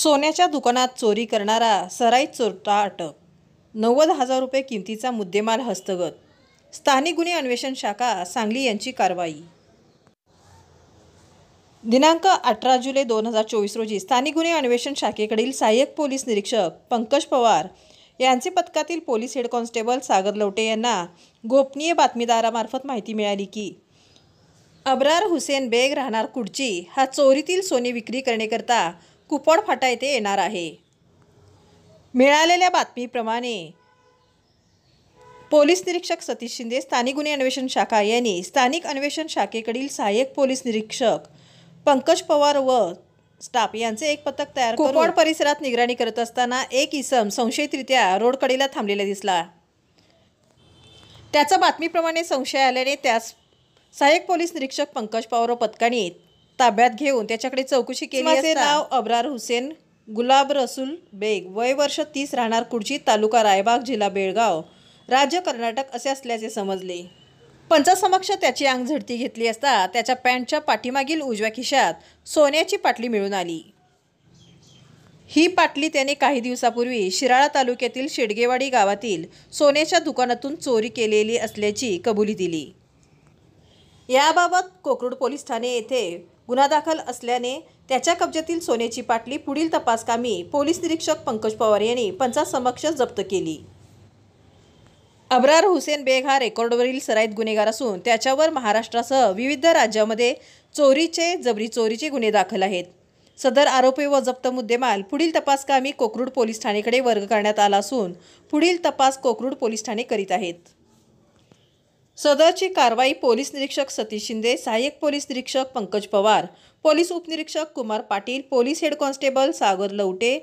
सोन्याच्या दुकानात चोरी करणारा सराईत चोरटा अटक. 90,000 रुपये किमतीचा मुद्देमाल हस्तगत. स्थानिक गुन्हे अन्वेषण शाखा सांगली यांची कारवाई. दिनांक 18 जुलै 2024 रोजी स्थानिक गुन्हे अन्वेषण शाखेकडील सहाय्यक पोलीस निरीक्षक पंकज पवार यांचे पथकातील police head constable Sagar Lavate यांना गोपनीय बातमीदारामार्फत माहिती मिळाली की अब्रार हुसेन बेग राहणार कुडची हा चोरीतील सोने विक्री करण्याकरता कुपवाड फाटा येथे येणार आहे. मिळालेल्या बातमीप्रमाणे पोलीस निरीक्षक सतीश शिंदे स्थानिक गुन्हे अन्वेषण शाखा यांनी स्थानिक अन्वेषण शाखेकडील सहाय्यक पोलीस निरीक्षक पंकज पवार व स्टाफ यांचे एक पथक तयार करून कुपवाड परिसरात निगराणी करत असताना एक इसम संशयितरित्या रोडकडेला थांबलेला दिसला. त्याच्या बातमीप्रमाणे संशय आल्याने त्यास सहाय्यक पोलीस निरीक्षक पंकज पवार व पथकाने ताब्यात घेऊन त्याच्याकडे चौकशी केली असता नाव अब्रार हुसेन गुलाब रसूल बेग, वय वर्ष 30, राहणार कुडची, तालुका रायबाग, जिल्हा बेळगाव, राज्य कर्नाटक असे असल्याचे समजले. पंचासमक्ष त्याची अंगझडती घेतली असता त्याच्या पॅन्टच्या पाठीमागील उजव्या खिशात सोन्याची पाटली मिळून आली. ही पाटली त्याने काही दिवसापूर्वी शिराळा तालुक्यातील शेडगेवाडी गावातील सोन्याच्या दुकानातून चोरी केलेली असल्याची कबुली दिली. याबाबत कोकरूड पोलीस ठाणे येथे गुन्हा दाखल असल्याने त्याच्या कब्जातील सोन्याची पाटली पुढील तपासकामी पोलीस निरीक्षक पंकज पवार यांनी पंचासमक्ष जप्त केली. अब्रार हुसेन बेग हा रेकॉर्डवरील सराईत गुन्हेगार असून त्याच्यावर महाराष्ट्रासह विविध राज्यांमध्ये चोरीचे, जबरी चोरीचे गुन्हे दाखल आहेत. सदर आरोपी व जप्त मुद्देमाल पुढील तपासकामी कोकरूड पोलीस ठाणेकडे वर्ग करण्यात आला असून पुढील तपास कोकरूड पोलीस ठाणे करीत आहेत. सदरची कारवाई पोलीस निरीक्षक सतीश शिंदे, सहाय्यक पोलीस निरीक्षक पंकज पवार, पोलीस उपनिरीक्षक Kumar Patil, police head constable Sagar Lavate,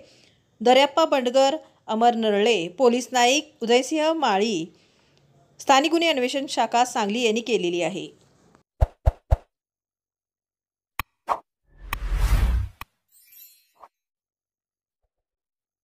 Daryappa Bandgar, Amar Narale, police Naik Udaysingh Mali, स्थानिक गुन्हे अन्वेषण शाखा सांगली यांनी केलेली आहे.